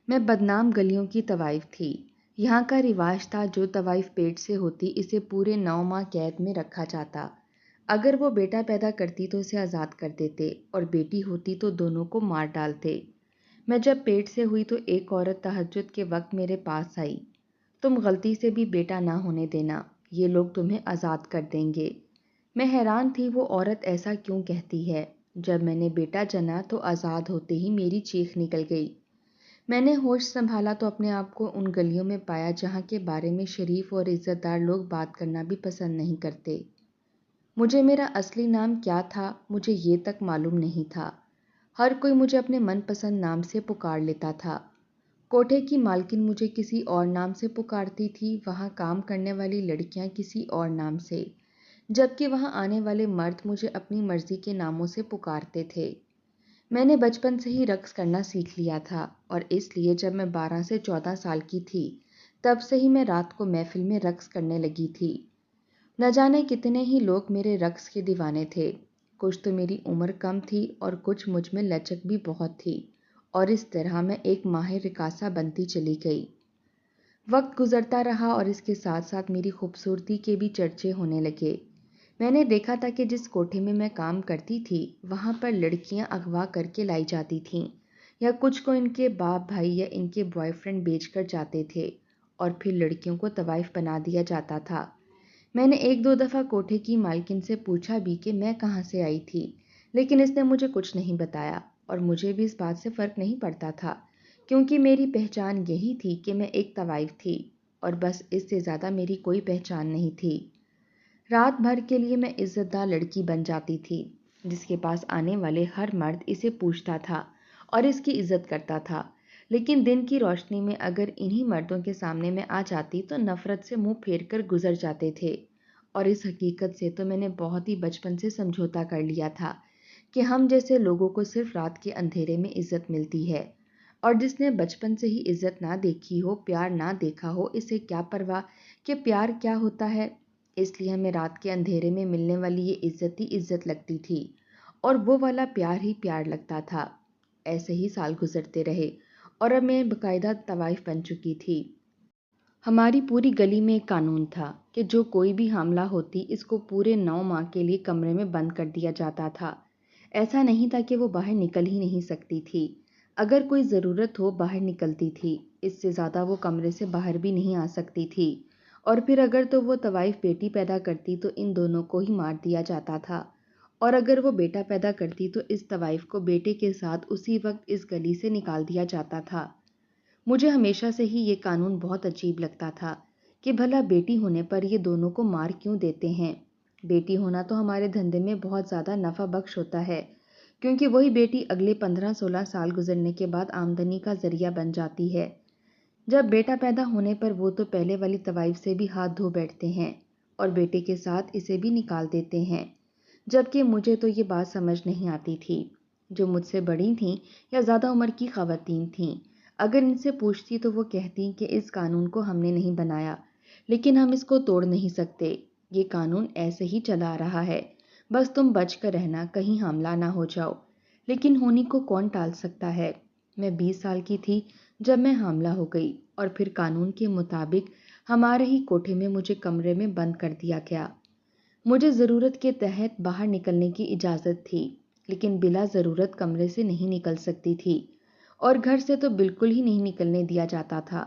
میں بدنام گلیوں کی طوائف تھی۔ یہاں کا رواج تھا جو طوائف پیٹ سے ہوتی اسے پورے 9 ماہ قید میں رکھا جاتا۔ اگر وہ بیٹا پیدا کرتی تو اسے آزاد کر دیتے اور بیٹی ہوتی تو دونوں کو مار ڈالتے۔ میں جب پیٹ سے ہوئی تو ایک عورت تہجد کے وقت میرے پاس آئی۔ تم غلطی سے بھی بیٹا نہ ہونے دینا، یہ لوگ تمہیں آزاد کر دیں گے۔ میں حیران تھی وہ عورت ایسا کیوں کہتی ہے۔ جب میں نے بیٹا جنا تو آزاد ہوتے ہی میری چیخ نکل گئی۔ میں نے ہوش سنبھالا تو اپنے آپ کو ان گلیوں میں پایا جہاں کے بارے میں شریف اور عزت دار لوگ بات کرنا بھی پسند نہیں کرتے۔ مجھے میرا اصلی نام کیا تھا مجھے یہ تک معلوم نہیں تھا۔ ہر کوئی مجھے اپنے من پسند نام سے پکار لیتا تھا۔ کوٹھے کی مالکن مجھے کسی اور نام سے پکارتی تھی، وہاں کام کرنے والی لڑکیاں کسی اور نام سے، جبکہ وہاں آنے والے مرد مجھے اپنی مرضی کے ناموں سے پکارتے تھے۔ میں نے بچپن سے ہی رقص کرنا سیکھ لیا تھا اور اس لیے جب میں 12 سے 14 سال کی تھی تب سے ہی میں رات کو محفل میں رقص کرنے لگی تھی۔ نہ جانے کتنے ہی لوگ میرے رقص کے دیوانے تھے۔ کچھ تو میری عمر کم تھی اور کچھ مجھ میں لچک بھی بہت تھی، اور اس طرح میں ایک ماہر رقاصہ بنتی چلی گئی۔ وقت گزرتا رہا اور اس کے ساتھ ساتھ میری خوبصورتی کے بھی چرچے ہونے لگے۔ میں نے دیکھا تھا کہ جس کوٹھے میں میں کام کرتی تھی وہاں پر لڑکیاں اغوا کر کے لائی جاتی تھیں، یا کچھ کو ان کے باپ بھائی یا ان کے بوائے فرینڈ بیچ کر جاتے تھے اور پھر لڑکیوں کو طوائف بنا دیا جاتا تھا۔ میں نے ایک دو دفعہ کوٹھے کی مالکن سے پوچھا بھی کہ میں کہاں سے آئی تھی، لیکن اس نے مجھے کچھ نہیں بتایا، اور مجھے بھی اس بات سے فرق نہیں پڑتا تھا کیونکہ میری پہچان یہی تھی کہ میں ایک طوائف تھی، اور بس اس سے زیادہ میری کوئی پہچان نہیں تھی۔ رات بھر کے لیے میں عزت دار لڑکی بن جاتی تھی جس کے پاس آنے والے ہر مرد اسے پوچھتا تھا اور اس کی عزت کرتا تھا، لیکن دن کی روشنی میں اگر انہی مردوں کے سامنے میں آ جاتی تو نفرت سے منہ پھیر کر گزر جاتے تھے۔ اور اس حقیقت سے تو میں نے بہت ہی بچپن سے سمجھوتا کر لیا تھا کہ ہم جیسے لوگوں کو صرف رات کے اندھیرے میں عزت ملتی ہے، اور جس نے بچپن سے ہی عزت نہ دیکھی ہو، پیار نہ دیکھا ہو، اسے کیا پرواہ کہ پیار کیا ہوتا ہے۔ اس لیے ہمیں رات کے اندھیرے میں ملنے والی یہ عزت ہی عزت لگتی تھی اور وہ والا پیار ہی پیار لگتا تھا۔ ایسے ہی سال گزرتے رہے اور اب میں باقاعدہ طوائف بن چکی تھی۔ ہماری پوری گلی میں ایک قانون تھا کہ جو کوئی بھی حاملہ ہوتی اس کو پورے 9 ماہ کے لیے کمرے میں بند کر دیا جاتا تھا۔ ایسا نہیں تھا کہ وہ باہر نکل ہی نہیں سکتی تھی، اگر کوئی ضرورت ہو باہر نکلتی تھی، اس سے زیادہ وہ کمرے سے باہر بھی نہیں آ سکتی تھی، اور پھر اگر تو وہ طوائف بیٹی پیدا کرتی تو ان دونوں کو ہی مار دیا جاتا تھا، اور اگر وہ بیٹا پیدا کرتی تو اس طوائف کو بیٹے کے ساتھ اسی وقت اس گلی سے نکال دیا جاتا تھا۔ مجھے ہمیشہ سے ہی یہ قانون بہت عجیب لگتا تھا کہ بھلا بیٹی ہونے پر یہ دونوں کو مار کیوں دیتے ہیں۔ بیٹی ہونا تو ہمارے دھندے میں بہت زیادہ نفع بخش ہوتا ہے، کیونکہ وہی بیٹی اگلے 15-16 سال گزرنے کے بعد آمدنی کا ذریعہ بن جاتی ہے۔ جب بیٹا پیدا ہونے پر وہ تو پہلے والی طوائف سے بھی ہاتھ دھو بیٹھتے ہیں اور بیٹے کے ساتھ اسے بھی نکال دیتے ہیں، جبکہ مجھے تو یہ بات سمجھ نہیں آتی تھی۔ جو مجھ سے بڑی تھیں یا زیادہ عمر کی خواتین تھیں، اگر ان سے پوچھتی تو وہ کہتی کہ اس قانون کو ہم نے نہیں بنایا، لیکن ہم اس کو توڑ نہیں سکتے، یہ قانون ایسے ہی چلا آ رہا ہے، بس تم بچ کر رہنا کہیں حاملہ نہ ہو جاؤ۔ لیکن ہونی کو کون ٹال سکتا ہے۔ میں 20 سال کی تھی جب میں حاملہ ہو گئی، اور پھر قانون کے مطابق ہمارے ہی کوٹھے میں مجھے کمرے میں بند کر دیا گیا۔ مجھے ضرورت کے تحت باہر نکلنے کی اجازت تھی، لیکن بلا ضرورت کمرے سے نہیں نکل سکتی تھی، اور گھر سے تو بالکل ہی نہیں نکلنے دیا جاتا تھا۔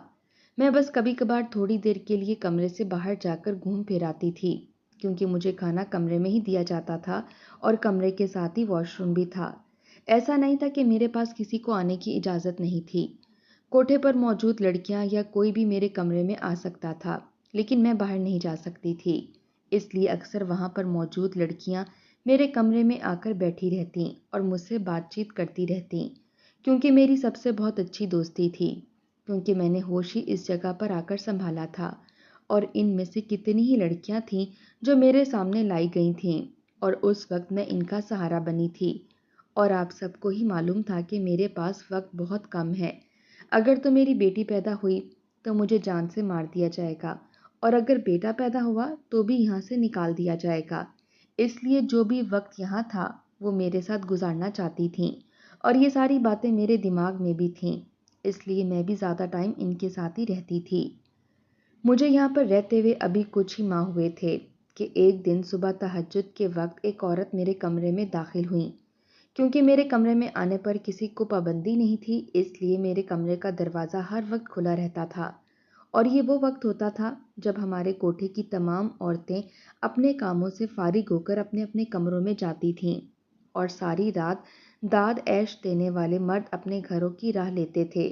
میں بس کبھی کبھار تھوڑی دیر کے لیے کمرے سے باہر جا کر گھوم پھر آتی تھی، کیونکہ مجھے کھانا کمرے میں ہی دیا جاتا تھا اور کمرے کے ساتھ ہی واش روم بھی تھا۔ ایسا نہیں تھا کہ میرے پاس کسی کو آنے کی اجازت نہیں تھی۔ کوٹھے پر موجود لڑکیاں یا کوئی بھی میرے کمرے میں آ سکتا تھا، لیکن میں باہر نہیں جا سکتی تھی، اس لیے اکثر وہاں پر موجود لڑکیاں میرے کمرے میں آ کر بیٹھی رہتیں اور مجھ سے بات چیت کرتی رہتیں، کیونکہ میری سب سے بہت اچھی دوستی تھی، کیونکہ میں نے ہوش ہی اس جگہ پر آ کر سنبھالا تھا، اور ان میں سے کتنی ہی لڑکیاں تھیں جو میرے سامنے لائی گئی تھیں، اور اس وقت میں ان کا سہارا بنی تھی۔ اور آپ سب کو ہی معلوم تھا کہ میرے پاس وقت بہت کم ہے، اگر تو میری بیٹی پیدا ہوئی تو مجھے جان سے مار دیا جائے گا، اور اگر بیٹا پیدا ہوا تو بھی یہاں سے نکال دیا جائے گا۔ اس لیے جو بھی وقت یہاں تھا وہ میرے ساتھ گزارنا چاہتی تھیں، اور یہ ساری باتیں میرے دماغ میں بھی تھیں، اس لیے میں بھی زیادہ ٹائم ان کے ساتھ ہی رہتی تھی۔ مجھے یہاں پر رہتے ہوئے ابھی کچھ ہی ماہ ہوئے تھے کہ ایک دن صبح تہجد کے وقت ایک عورت میرے کمرے میں داخل ہوئی۔ کیونکہ میرے کمرے میں آنے پر کسی کو پابندی نہیں تھی، اس لیے میرے کمرے کا دروازہ ہر وقت کھلا رہتا تھا، اور یہ وہ وقت ہوتا تھا جب ہمارے کوٹھے کی تمام عورتیں اپنے کاموں سے فارغ ہو کر اپنے اپنے کمروں میں جاتی تھیں، اور ساری رات داد عیش دینے والے مرد اپنے گھروں کی راہ لیتے تھے،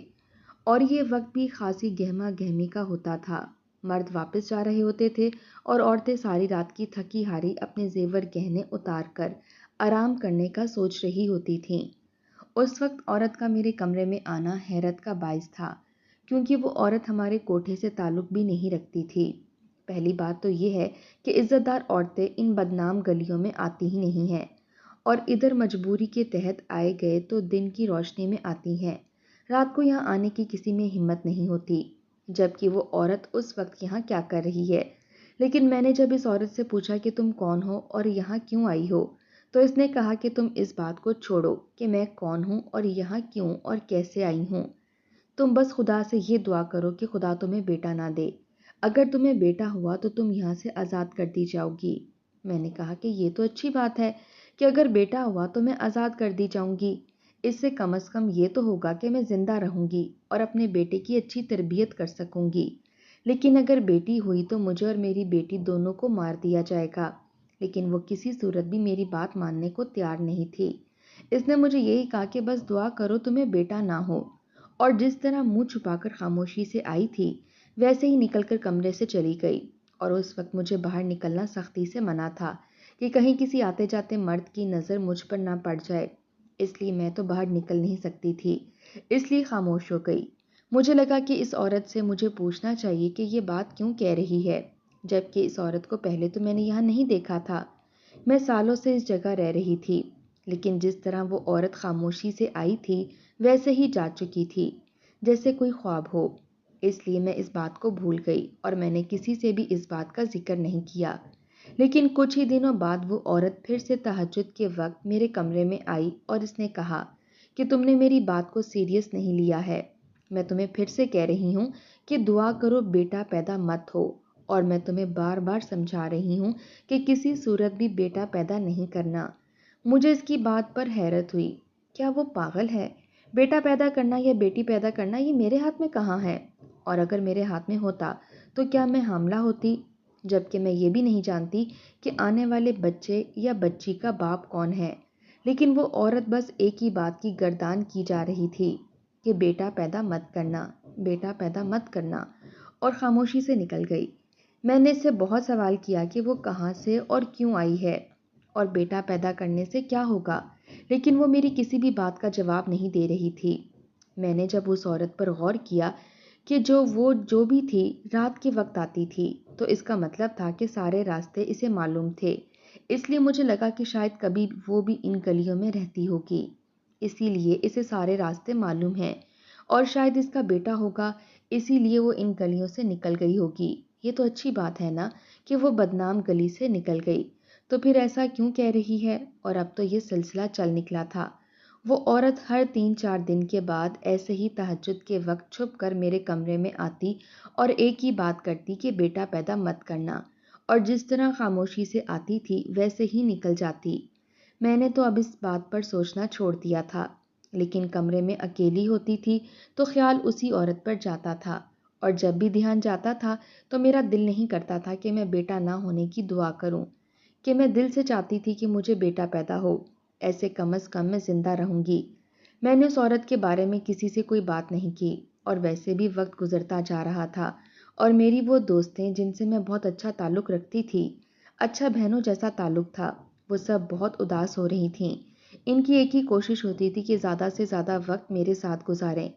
اور یہ وقت بھی خاصی گہما گہمی کا ہوتا تھا۔ مرد واپس جا رہے ہوتے تھے اور عورتیں ساری رات کی تھکی ہاری اپنے زیور گہنے اتار کر آرام کرنے کا سوچ رہی ہوتی تھیں۔ اس وقت عورت کا میرے کمرے میں آنا حیرت کا باعث تھا، کیونکہ وہ عورت ہمارے کوٹھے سے تعلق بھی نہیں رکھتی تھی۔ پہلی بات تو یہ ہے کہ عزت دار عورتیں ان بدنام گلیوں میں آتی ہی نہیں ہیں، اور ادھر مجبوری کے تحت آئے گئے تو دن کی روشنی میں آتی ہیں، رات کو یہاں آنے کی کسی میں ہمت نہیں ہوتی، جبکہ وہ عورت اس وقت یہاں کیا کر رہی ہے۔ لیکن میں نے جب اس عورت سے پوچھا کہ تم کون ہو اور یہاں کیوں آئی ہو، تو اس نے کہا کہ تم اس بات کو چھوڑو کہ میں کون ہوں اور یہاں کیوں اور کیسے آئی ہوں۔ تم بس خدا سے یہ دعا کرو کہ خدا تمہیں بیٹا نہ دے، اگر تمہیں بیٹا ہوا تو تم یہاں سے آزاد کر دی جاؤ گی۔ میں نے کہا کہ یہ تو اچھی بات ہے کہ اگر بیٹا ہوا تو میں آزاد کر دی جاؤں گی، اس سے کم از کم یہ تو ہوگا کہ میں زندہ رہوں گی اور اپنے بیٹے کی اچھی تربیت کر سکوں گی۔ لیکن اگر بیٹی ہوئی تو مجھے اور میری بیٹی دونوں کو مار دیا جائے گا۔ لیکن وہ کسی صورت بھی میری بات ماننے کو تیار نہیں تھی۔ اس نے مجھے یہی کہا کہ بس دعا کرو تمہیں بیٹا نہ ہو، اور جس طرح منہ چھپا کر خاموشی سے آئی تھی ویسے ہی نکل کر کمرے سے چلی گئی۔ اور اس وقت مجھے باہر نکلنا سختی سے منع تھا کہ کہیں کسی آتے جاتے مرد کی نظر مجھ پر نہ پڑ جائے، اس لیے میں تو باہر نکل نہیں سکتی تھی، اس لیے خاموش ہو گئی۔ مجھے لگا کہ اس عورت سے مجھے پوچھنا چاہیے کہ یہ بات کیوں کہہ رہی ہے، جبکہ اس عورت کو پہلے تو میں نے یہاں نہیں دیکھا تھا۔ میں سالوں سے اس جگہ رہ رہی تھی، لیکن جس طرح وہ عورت خاموشی سے آئی تھی ویسے ہی جا چکی تھی، جیسے کوئی خواب ہو۔ اس لیے میں اس بات کو بھول گئی اور میں نے کسی سے بھی اس بات کا ذکر نہیں کیا۔ لیکن کچھ ہی دنوں بعد وہ عورت پھر سے تہجد کے وقت میرے کمرے میں آئی اور اس نے کہا کہ تم نے میری بات کو سیریس نہیں لیا ہے۔ میں تمہیں پھر سے کہہ رہی ہوں کہ دعا کرو بیٹا پیدا مت ہو، اور میں تمہیں بار بار سمجھا رہی ہوں کہ کسی صورت بھی بیٹا پیدا نہیں کرنا۔ مجھے اس کی بات پر حیرت ہوئی، کیا وہ پاگل ہے؟ بیٹا پیدا کرنا یا بیٹی پیدا کرنا یہ میرے ہاتھ میں کہاں ہے؟ اور اگر میرے ہاتھ میں ہوتا تو کیا میں حاملہ ہوتی؟ جبکہ میں یہ بھی نہیں جانتی کہ آنے والے بچے یا بچی کا باپ کون ہے۔ لیکن وہ عورت بس ایک ہی بات کی گردان کی جا رہی تھی کہ بیٹا پیدا مت کرنا، بیٹا پیدا مت کرنا، اور خاموشی سے نکل گئی۔ میں نے اس سے بہت سوال کیا کہ وہ کہاں سے اور کیوں آئی ہے اور بیٹا پیدا کرنے سے کیا ہوگا، لیکن وہ میری کسی بھی بات کا جواب نہیں دے رہی تھی۔ میں نے جب اس عورت پر غور کیا کہ وہ جو بھی تھی رات کے وقت آتی تھی، تو اس کا مطلب تھا کہ سارے راستے اسے معلوم تھے، اس لیے مجھے لگا کہ شاید کبھی وہ بھی ان گلیوں میں رہتی ہوگی، اسی لیے اسے سارے راستے معلوم ہیں، اور شاید اس کا بیٹا ہوگا، اسی لیے وہ ان گلیوں سے نکل گئی ہوگی۔ یہ تو اچھی بات ہے نا کہ وہ بدنام گلی سے نکل گئی، تو پھر ایسا کیوں کہہ رہی ہے؟ اور اب تو یہ سلسلہ چل نکلا تھا۔ وہ عورت ہر 3-4 دن کے بعد ایسے ہی تہجد کے وقت چھپ کر میرے کمرے میں آتی اور ایک ہی بات کرتی کہ بیٹا پیدا مت کرنا، اور جس طرح خاموشی سے آتی تھی ویسے ہی نکل جاتی۔ میں نے تو اب اس بات پر سوچنا چھوڑ دیا تھا، لیکن کمرے میں اکیلی ہوتی تھی تو خیال اسی عورت پر جاتا تھا، اور جب بھی دھیان جاتا تھا تو میرا دل نہیں کرتا تھا کہ میں بیٹا نہ ہونے کی دعا کروں، کہ میں دل سے چاہتی تھی کہ مجھے بیٹا پیدا ہو، ایسے کم از کم میں زندہ رہوں گی۔ میں نے اس عورت کے بارے میں کسی سے کوئی بات نہیں کی، اور ویسے بھی وقت گزرتا جا رہا تھا، اور میری وہ دوستیں جن سے میں بہت اچھا تعلق رکھتی تھی، اچھا بہنوں جیسا تعلق تھا، وہ سب بہت اداس ہو رہی تھیں۔ ان کی ایک ہی کوشش ہوتی تھی کہ زیادہ سے زیادہ وقت میرے ساتھ گزاریں۔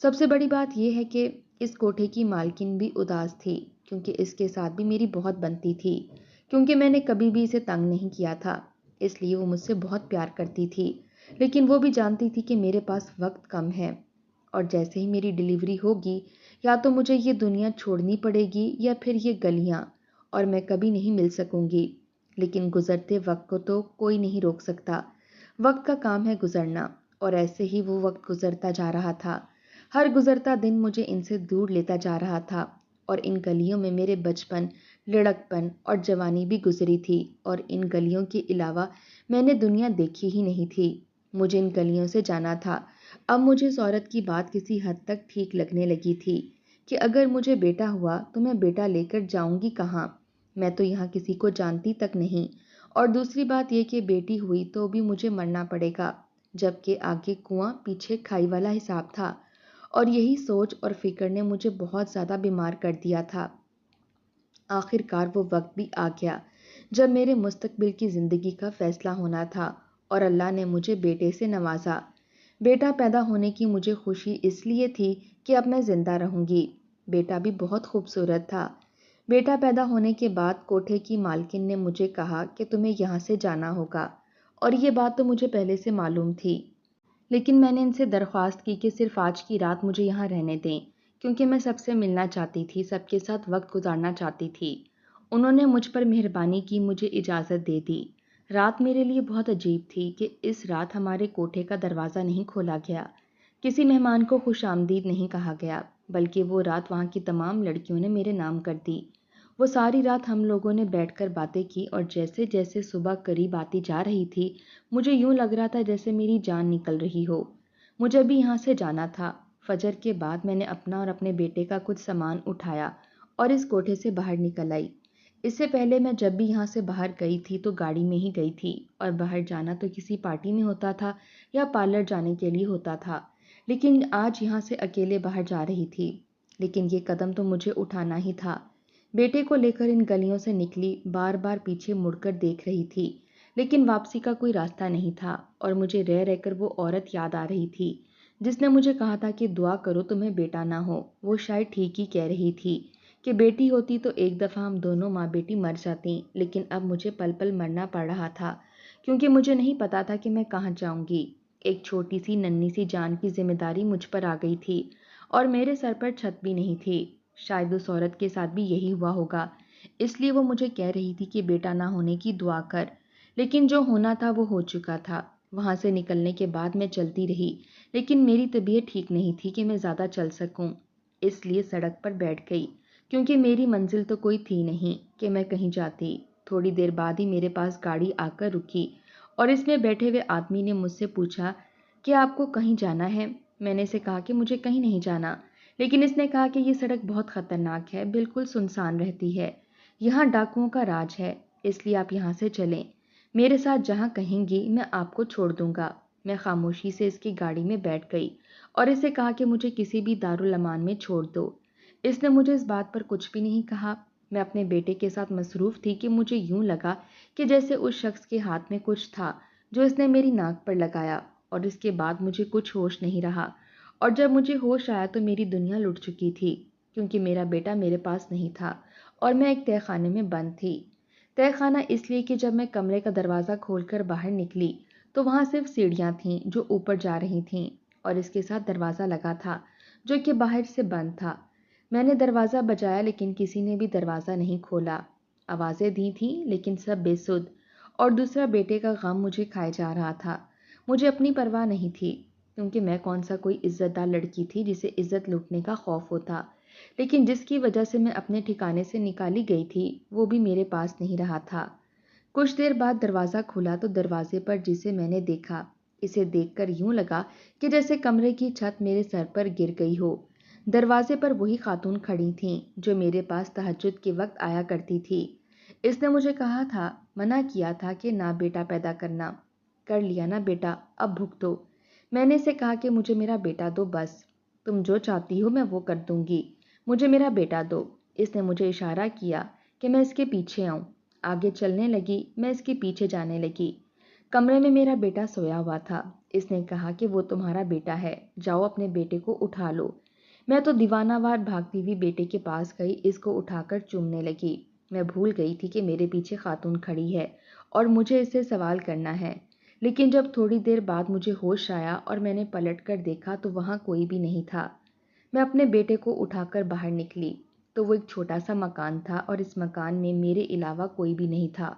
سب سے بڑی بات یہ ہے کہ اس کوٹھے کی مالکن بھی اداس تھی، کیونکہ اس کے ساتھ بھی میری بہت بنتی تھی، کیونکہ میں نے کبھی بھی اسے تنگ نہیں کیا تھا، اس لیے وہ مجھ سے بہت پیار کرتی تھی۔ لیکن وہ بھی جانتی تھی کہ میرے پاس وقت کم ہے، اور جیسے ہی میری ڈیلیوری ہوگی یا تو مجھے یہ دنیا چھوڑنی پڑے گی یا پھر یہ گلیاں، اور میں کبھی نہیں مل سکوں گی۔ لیکن گزرتے وقت کو تو کوئی نہیں روک سکتا، وقت کا کام ہے گزرنا، اور ایسے ہی وہ وقت گزرتا جا رہا تھا۔ ہر گزرتا دن مجھے ان سے دور لیتا جا رہا تھا، اور ان گلیوں میں میرے بچپن، لڑکپن اور جوانی بھی گزری تھی، اور ان گلیوں کے علاوہ میں نے دنیا دیکھی ہی نہیں تھی۔ مجھے ان گلیوں سے جانا تھا۔ اب مجھے اس عورت کی بات کسی حد تک ٹھیک لگنے لگی تھی کہ اگر مجھے بیٹا ہوا تو میں بیٹا لے کر جاؤں گی کہاں؟ میں تو یہاں کسی کو جانتی تک نہیں، اور دوسری بات یہ کہ بیٹی ہوئی تو بھی مجھے مرنا پڑے گا، جبکہ آگے کنواں پیچھے کھائی والا حساب تھا، اور یہی سوچ اور فکر نے مجھے بہت زیادہ بیمار کر دیا تھا۔ آخر کار وہ وقت بھی آ گیا جب میرے مستقبل کی زندگی کا فیصلہ ہونا تھا، اور اللہ نے مجھے بیٹے سے نوازا۔ بیٹا پیدا ہونے کی مجھے خوشی اس لیے تھی کہ اب میں زندہ رہوں گی۔ بیٹا بھی بہت خوبصورت تھا۔ بیٹا پیدا ہونے کے بعد کوٹھے کی مالکن نے مجھے کہا کہ تمہیں یہاں سے جانا ہوگا، اور یہ بات تو مجھے پہلے سے معلوم تھی، لیکن میں نے ان سے درخواست کی کہ صرف آج کی رات مجھے یہاں رہنے دیں، کیونکہ میں سب سے ملنا چاہتی تھی، سب کے ساتھ وقت گزارنا چاہتی تھی۔ انہوں نے مجھ پر مہربانی کی، مجھے اجازت دے دی۔ رات میرے لیے بہت عجیب تھی کہ اس رات ہمارے کوٹھے کا دروازہ نہیں کھولا گیا، کسی مہمان کو خوش آمدید نہیں کہا گیا، بلکہ وہ رات وہاں کی تمام لڑکیوں نے میرے نام کر دی۔ وہ ساری رات ہم لوگوں نے بیٹھ کر باتیں کی، اور جیسے جیسے صبح قریب آتی جا رہی تھی مجھے یوں لگ رہا تھا جیسے میری جان نکل رہی ہو۔ مجھے بھی یہاں سے جانا تھا۔ فجر کے بعد میں نے اپنا اور اپنے بیٹے کا کچھ سامان اٹھایا اور اس کوٹھے سے باہر نکل آئی۔ اس سے پہلے میں جب بھی یہاں سے باہر گئی تھی تو گاڑی میں ہی گئی تھی، اور باہر جانا تو کسی پارٹی میں ہوتا تھا یا پارلر جانے کے لیے ہوتا تھا، لیکن آج یہاں سے اکیلے باہر جا رہی تھی۔ لیکن یہ قدم تو مجھے اٹھانا ہی تھا۔ بیٹے کو لے کر ان گلیوں سے نکلی، بار بار پیچھے مڑ کر دیکھ رہی تھی، لیکن واپسی کا کوئی راستہ نہیں تھا، اور مجھے رہ رہ کر وہ عورت یاد آ رہی تھی جس نے مجھے کہا تھا کہ دعا کرو تمہیں بیٹا نہ ہو۔ وہ شاید ٹھیک ہی کہہ رہی تھی کہ بیٹی ہوتی تو ایک دفعہ ہم دونوں ماں بیٹی مر جاتی، لیکن اب مجھے پل پل مرنا پڑ رہا تھا، کیونکہ مجھے نہیں پتا تھا کہ میں کہاں جاؤں گی۔ ایک چھوٹی سی ننھی سی جان کی ذمہ داری مجھ پر آ گئی تھی، اور میرے سر پر چھت بھی نہیں تھی۔ شاید اس عورت کے ساتھ بھی یہی ہوا ہوگا، اس لیے وہ مجھے کہہ رہی تھی کہ بیٹا نہ ہونے کی دعا کر، لیکن جو ہونا تھا وہ ہو چکا تھا۔ وہاں سے نکلنے کے بعد میں چلتی رہی، لیکن میری طبیعت ٹھیک نہیں تھی کہ میں زیادہ چل سکوں، اس لیے سڑک پر بیٹھ گئی، کیونکہ میری منزل تو کوئی تھی نہیں کہ میں کہیں جاتی۔ تھوڑی دیر بعد ہی میرے پاس گاڑی آ کر رکی، اور اس میں بیٹھے ہوئے آدمی نے مجھ سے پوچھا کہ آپ کو کہیں جانا ہے؟ میں نے اسے کہا کہ مجھے کہیں نہیں جانا، لیکن اس نے کہا کہ یہ سڑک بہت خطرناک ہے، بالکل سنسان رہتی ہے، یہاں ڈاکوؤں کا راج ہے، اس لیے آپ یہاں سے چلیں، میرے ساتھ جہاں کہیں گی میں آپ کو چھوڑ دوں گا۔ میں خاموشی سے اس کی گاڑی میں بیٹھ گئی اور اسے کہا کہ مجھے کسی بھی دارالامان میں چھوڑ دو۔ اس نے مجھے اس بات پر کچھ بھی نہیں کہا۔ میں اپنے بیٹے کے ساتھ مصروف تھی کہ مجھے یوں لگا کہ جیسے اس شخص کے ہاتھ میں کچھ تھا جو اس نے میری ناک پر لگایا، اور اس کے بعد مجھے کچھ ہوش نہیں رہا، اور جب مجھے ہوش آیا تو میری دنیا لٹ چکی تھی، کیونکہ میرا بیٹا میرے پاس نہیں تھا اور میں ایک تہہ خانے میں بند تھی۔ تہہ خانہ اس لیے کہ جب میں کمرے کا دروازہ کھول کر باہر نکلی تو وہاں صرف سیڑھیاں تھیں جو اوپر جا رہی تھیں، اور اس کے ساتھ دروازہ لگا تھا جو کہ باہر سے بند تھا۔ میں نے دروازہ بجایا لیکن کسی نے بھی دروازہ نہیں کھولا۔ آوازیں دی تھیں لیکن سب بے سود، اور دوسرا بیٹے کا غم مجھے کھائے جا رہا تھا۔ مجھے اپنی پرواہ نہیں تھی، کیونکہ میں کون سا کوئی عزت دار لڑکی تھی جسے عزت لوٹنے کا خوف ہوتا، لیکن جس کی وجہ سے میں اپنے ٹھکانے سے نکالی گئی تھی وہ بھی میرے پاس نہیں رہا تھا۔ کچھ دیر بعد دروازہ کھلا تو دروازے پر جسے میں نے دیکھا، اسے دیکھ کر یوں لگا کہ جیسے کمرے کی چھت میرے سر پر گر گئی ہو۔ دروازے پر وہی خاتون کھڑی تھیں جو میرے پاس تہجد کے وقت آیا کرتی تھی۔ اس نے مجھے کہا تھا، منع کیا تھا کہ نہ بیٹا پیدا کرنا، کر لیا نا بیٹا، اب بھگتو۔ میں نے اسے کہا کہ مجھے میرا بیٹا دو بس، تم جو چاہتی ہو میں وہ کر دوں گی، مجھے میرا بیٹا دو۔ اس نے مجھے اشارہ کیا کہ میں اس کے پیچھے آؤں۔ آگے چلنے لگی، میں اس کے پیچھے جانے لگی۔ کمرے میں میرا بیٹا سویا ہوا تھا۔ اس نے کہا کہ وہ تمہارا بیٹا ہے، جاؤ اپنے بیٹے کو اٹھا لو۔ میں تو دیوانہ وار بھاگتی ہوئی بیٹے کے پاس گئی، اس کو اٹھا کر چومنے لگی۔ میں بھول گئی تھی کہ میرے پیچھے خاتون کھڑی ہے اور مجھے اس سے سوال کرنا ہے، لیکن جب تھوڑی دیر بعد مجھے ہوش آیا اور میں نے پلٹ کر دیکھا تو وہاں کوئی بھی نہیں تھا۔ میں اپنے بیٹے کو اٹھا کر باہر نکلی تو وہ ایک چھوٹا سا مکان تھا، اور اس مکان میں میرے علاوہ کوئی بھی نہیں تھا۔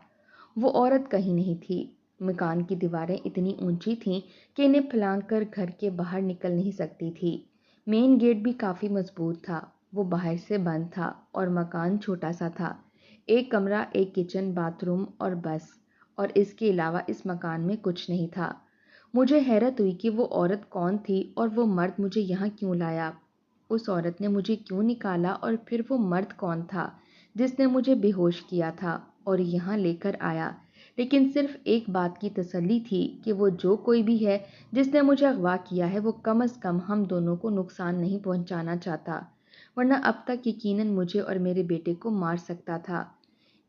وہ عورت کہیں نہیں تھی۔ مکان کی دیواریں اتنی اونچی تھیں کہ انہیں پھلانگ کر گھر کے باہر نکل نہیں سکتی تھی۔ مین گیٹ بھی کافی مضبوط تھا، وہ باہر سے بند تھا اور مکان چھوٹا سا تھا، ایک کمرہ، ایک کچن، باتھ روم اور بس، اور اس کے علاوہ اس مکان میں کچھ نہیں تھا۔ مجھے حیرت ہوئی کہ وہ عورت کون تھی اور وہ مرد مجھے یہاں کیوں لایا، اس عورت نے مجھے کیوں نکالا، اور پھر وہ مرد کون تھا جس نے مجھے بے ہوش کیا تھا اور یہاں لے کر آیا۔ لیکن صرف ایک بات کی تسلی تھی کہ وہ جو کوئی بھی ہے جس نے مجھے اغوا کیا ہے، وہ کم از کم ہم دونوں کو نقصان نہیں پہنچانا چاہتا، ورنہ اب تک یقیناً مجھے اور میرے بیٹے کو مار سکتا تھا۔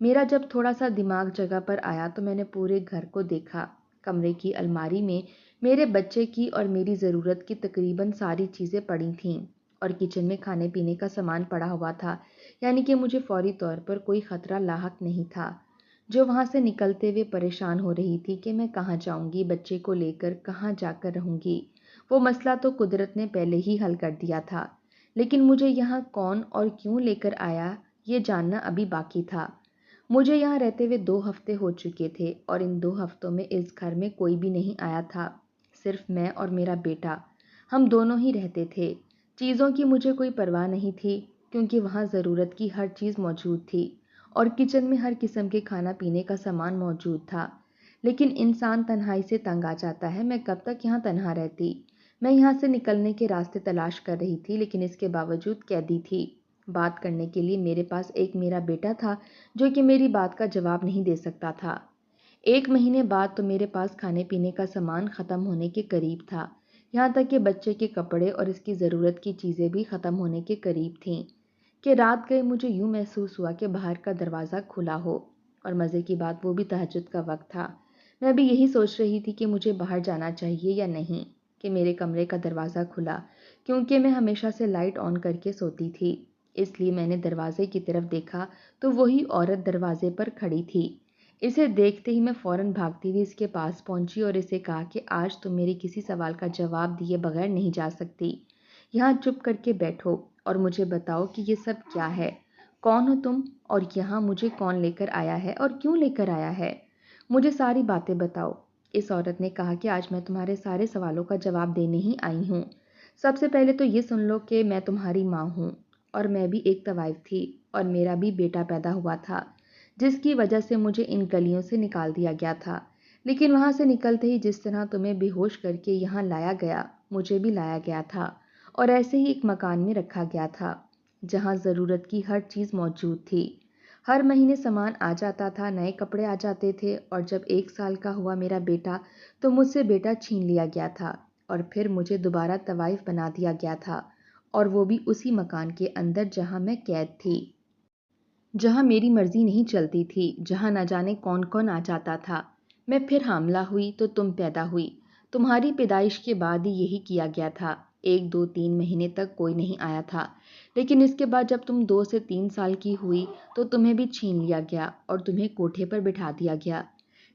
میرا جب تھوڑا سا دماغ جگہ پر آیا تو میں نے پورے گھر کو دیکھا۔ کمرے کی الماری میں میرے بچے کی اور میری ضرورت کی تقریباً ساری چیزیں پڑی تھیں، اور کچن میں کھانے پینے کا سامان پڑا ہوا تھا، یعنی کہ مجھے فوری طور پر کوئی خطرہ لاحق نہیں تھا۔ جو وہاں سے نکلتے ہوئے پریشان ہو رہی تھی کہ میں کہاں جاؤں گی، بچے کو لے کر کہاں جا کر رہوں گی، وہ مسئلہ تو قدرت نے پہلے ہی حل کر دیا تھا، لیکن مجھے یہاں کون اور کیوں لے کر آیا یہ جاننا ابھی باقی تھا۔ مجھے یہاں رہتے ہوئے 2 ہفتے ہو چکے تھے، اور ان 2 ہفتوں میں اس گھر میں کوئی بھی نہیں آیا تھا، صرف میں اور میرا بیٹا، ہم دونوں ہی رہتے تھے۔ چیزوں کی مجھے کوئی پرواہ نہیں تھی، کیونکہ وہاں ضرورت کی ہر چیز موجود تھی، اور کچن میں ہر قسم کے کھانا پینے کا سامان موجود تھا۔ لیکن انسان تنہائی سے تنگ آ جاتا ہے، میں کب تک یہاں تنہا رہتی؟ میں یہاں سے نکلنے کے راستے تلاش کر رہی تھی، لیکن اس کے باوجود قیدی تھی۔ بات کرنے کے لیے میرے پاس ایک میرا بیٹا تھا جو کہ میری بات کا جواب نہیں دے سکتا تھا۔ 1 مہینے بعد تو میرے پاس کھانے پینے کا سامان ختم ہونے کے قریب تھا، یہاں تک کہ بچے کے کپڑے اور اس کی ضرورت کی چیزیں بھی ختم ہونے کے قریب تھیں کہ رات گئے مجھے یوں محسوس ہوا کہ باہر کا دروازہ کھلا ہو، اور مزے کی بات وہ بھی تہجد کا وقت تھا۔ میں بھی یہی سوچ رہی تھی کہ مجھے باہر جانا چاہیے یا نہیں، کہ میرے کمرے کا دروازہ کھلا، کیونکہ میں ہمیشہ سے لائٹ آن کر کے سوتی تھی، اس لیے میں نے دروازے کی طرف دیکھا تو وہی عورت دروازے پر کھڑی تھی۔ اسے دیکھتے ہی میں فوراً بھاگتی ہوئی اس کے پاس پہنچی اور اسے کہا کہ آج تم میرے کسی سوال کا جواب دیے بغیر نہیں جا سکتی، یہاں چپ کر کے بیٹھو اور مجھے بتاؤ کہ یہ سب کیا ہے، کون ہو تم، اور یہاں مجھے کون لے کر آیا ہے اور کیوں لے کر آیا ہے، مجھے ساری باتیں بتاؤ۔ اس عورت نے کہا کہ آج میں تمہارے سارے سوالوں کا جواب دینے ہی آئی ہوں۔ سب سے پہلے تو یہ سن لو کہ میں تمہاری ماں ہوں، اور میں بھی ایک طوائف تھی، اور میرا بھی بیٹا پیدا ہوا تھا، جس کی وجہ سے مجھے ان گلیوں سے نکال دیا گیا تھا، لیکن وہاں سے نکلتے ہی جس طرح تمہیں بے ہوش کر کے یہاں لایا گیا، مجھے بھی لایا گیا تھا، اور ایسے ہی ایک مکان میں رکھا گیا تھا جہاں ضرورت کی ہر چیز موجود تھی۔ ہر مہینے سامان آ جاتا تھا، نئے کپڑے آ جاتے تھے، اور جب 1 سال کا ہوا میرا بیٹا تو مجھ سے بیٹا چھین لیا گیا تھا، اور پھر مجھے دوبارہ طوائف بنا دیا گیا تھا، اور وہ بھی اسی مکان کے اندر جہاں میں قید تھی، جہاں میری مرضی نہیں چلتی تھی، جہاں نہ جانے کون کون آ جاتا تھا۔ میں پھر حاملہ ہوئی تو تم پیدا ہوئی، تمہاری پیدائش کے بعد ہی یہی کیا گیا تھا، 1 2 3 مہینے تک کوئی نہیں آیا تھا، لیکن اس کے بعد جب تم 2 سے 3 سال کی ہوئی تو تمہیں بھی چھین لیا گیا اور تمہیں کوٹھے پر بٹھا دیا گیا۔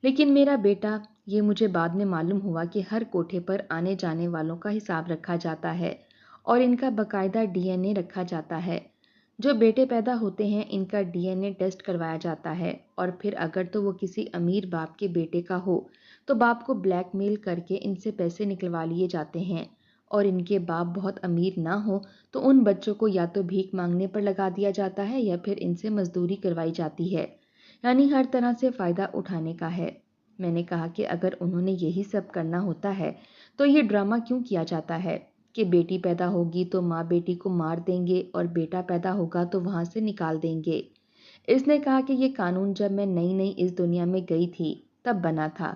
لیکن میرا بیٹا، یہ مجھے بعد میں معلوم ہوا کہ ہر کوٹھے پر آنے جانے والوں کا حساب رکھا جاتا ہے، اور ان کا باقاعدہ DNA رکھا جاتا ہے۔ جو بیٹے پیدا ہوتے ہیں ان کا DNA ٹیسٹ کروایا جاتا ہے، اور پھر اگر تو وہ کسی امیر باپ کے بیٹے کا ہو تو باپ کو بلیک میل کر کے ان سے پیسے نکلوا لیے جاتے ہیں، اور ان کے باپ بہت امیر نہ ہو تو ان بچوں کو یا تو بھیک مانگنے پر لگا دیا جاتا ہے یا پھر ان سے مزدوری کروائی جاتی ہے، یعنی ہر طرح سے فائدہ اٹھانے کا ہے۔ میں نے کہا کہ اگر انہوں نے یہی سب کرنا ہوتا ہے تو یہ ڈرامہ کیوں کیا جاتا ہے کہ بیٹی پیدا ہوگی تو ماں بیٹی کو مار دیں گے اور بیٹا پیدا ہوگا تو وہاں سے نکال دیں گے۔ اس نے کہا کہ یہ قانون جب میں نئی نئی اس دنیا میں گئی تھی تب بنا تھا،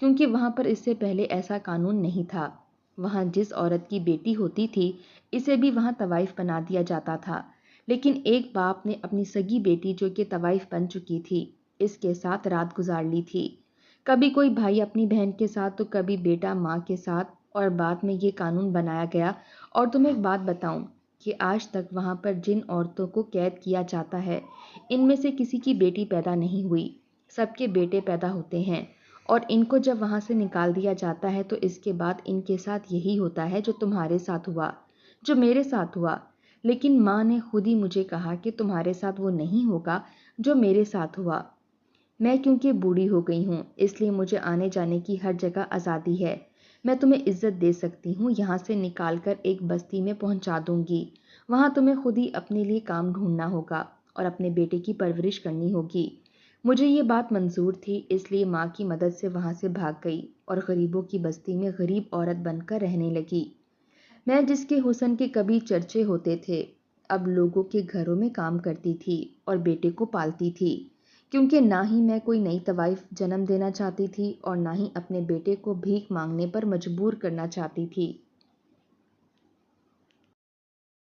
کیونکہ وہاں پر اس سے پہلے ایسا قانون نہیں تھا، وہاں جس عورت کی بیٹی ہوتی تھی اسے بھی وہاں طوائف بنا دیا جاتا تھا، لیکن ایک باپ نے اپنی سگی بیٹی جو کہ طوائف بن چکی تھی اس کے ساتھ رات گزار لی تھی، کبھی کوئی بھائی اپنی بہن کے ساتھ تو کبھی بیٹا ماں کے ساتھ، اور بعد میں یہ قانون بنایا گیا۔ اور تمہیں ایک بات بتاؤں کہ آج تک وہاں پر جن عورتوں کو قید کیا جاتا ہے ان میں سے کسی کی بیٹی پیدا نہیں ہوئی، سب کے بیٹے پیدا ہوتے ہیں، اور ان کو جب وہاں سے نکال دیا جاتا ہے تو اس کے بعد ان کے ساتھ یہی ہوتا ہے جو تمہارے ساتھ ہوا، جو میرے ساتھ ہوا، لیکن ماں نے خود ہی مجھے کہا کہ تمہارے ساتھ وہ نہیں ہوگا جو میرے ساتھ ہوا۔ میں کیونکہ بوڑھی ہو گئی ہوں اس لیے مجھے آنے جانے کی ہر جگہ آزادی ہے، میں تمہیں عزت دے سکتی ہوں، یہاں سے نکال کر ایک بستی میں پہنچا دوں گی۔ وہاں تمہیں خود ہی اپنے لیے کام ڈھونڈنا ہوگا اور اپنے بیٹے کی پرورش کرنی ہوگی۔ مجھے یہ بات منظور تھی، اس لیے ماں کی مدد سے وہاں سے بھاگ گئی اور غریبوں کی بستی میں غریب عورت بن کر رہنے لگی۔ میں جس کے حسن کے کبھی چرچے ہوتے تھے، اب لوگوں کے گھروں میں کام کرتی تھی اور بیٹے کو پالتی تھی، کیونکہ نہ ہی میں کوئی نئی طوائف جنم دینا چاہتی تھی اور نہ ہی اپنے بیٹے کو بھیک مانگنے پر مجبور کرنا چاہتی تھی۔